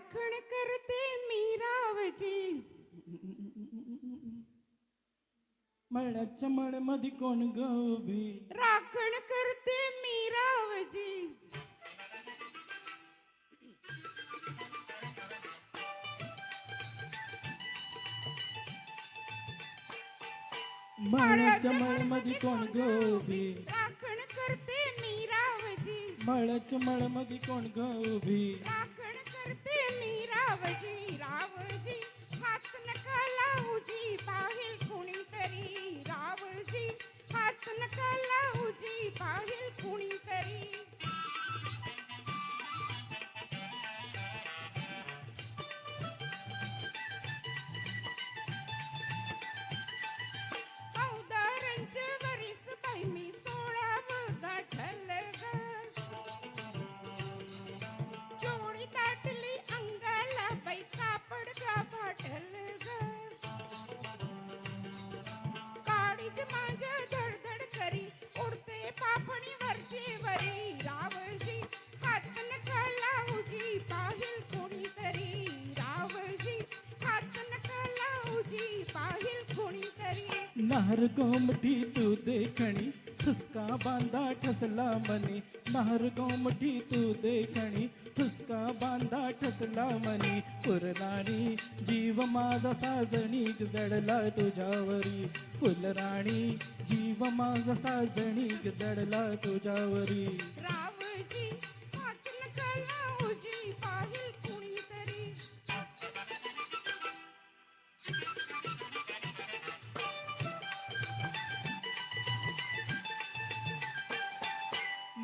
राखण करते मी रावजी. मळ्याच्या मळ्यामध्ये कोण ग उभी? राखण करते मी रावजी. मळ्याच्या मळ्यामध्ये कोण ग उभी? राखण करते मी रावजी. मळ्याच्या मळ्यामध्ये कोण ग उभी? राखण करते मी रावजी. रावजी हात नका लावूजी, पाहिल कुणीतरी. रावजी हात नका लावूजी, पाहिल कुणीतरी. औदारांचे वरीस बाई मी 16व गाठलं ग. चोळी दाटली अंगाला बाई कापड का फाटलं ग. काळीज माझ्या धडधड करी, उडते पापणी वरची वरी. रावजी हात नका लावूजी, पाहिल कोणीतरी. रावजी हात नका लावूजी, पाहिल कोणीतरी. नाहर गोमटी तू देखणी, ठुसका बांधा ठसला मनी. नाहर गोमटी तू देखणी, ठुसका बांधा ठसला मनी. फुलराणी जीव माझा साजणी जडला तुझ्यावरी. फुलराणी जीव माझा साजणी जडला तुझ्यावरी. रावजी हात नका लावूजी, पाहिल कुणीतरी.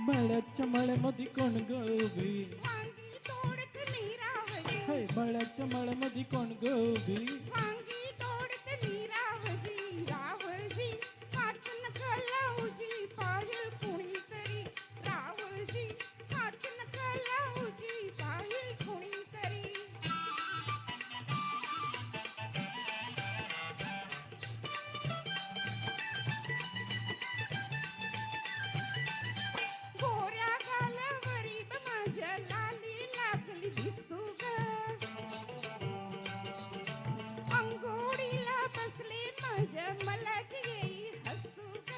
मळ्याच्या मळ्यामध्ये कोण ग उभी? वांगी तोडत मी रावजी. हे मळ्याच्या मळ्यामध्ये कोण ग उभी? वांगी तोडत मी रावजी. रावजी हात नका लावूजी, पाहिल कुणीतरी. रावजी हात नका लावूजी, पाहिल कुणीतरी. गोऱ्या गालावरी ब माझ्या लाली लागली दिसू ग. अंघोळीला बसले माझ्या मलाच येई हसू ग.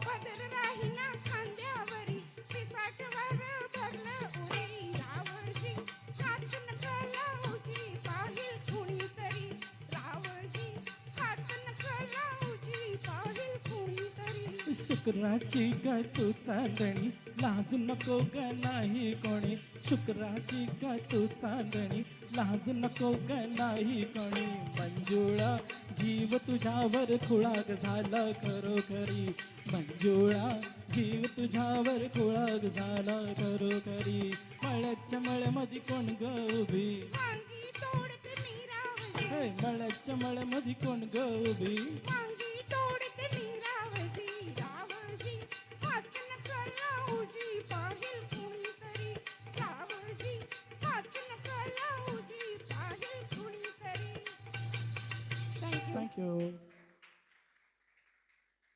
पदर राहीना खांद्यावरी, पिसाटवर भरलं उरी. रावजी हात नका लावूजी, पाहिल कुणीतरी. रावजी हात नका लावूजी, पाहिल कुणीतरी. शुक्राची ग तू चांदणी, लाजू नको ग नाही कोणी. शुक्राची ग तू चांदणी, लाजू नको ग नाही कोणी. मंजुळा जीव तुझ्यावर खुळाग झाला खरोखरी. मंजुळा जीव तुझ्यावर खुळाग झाला खरोखरी. मळ्याच्या मळ्यामध्ये कोण ग उभी? वांगी तोडत मी रावजी. हे मळ्याच्या मळ्यामध्ये कोण ग उभी? वांगी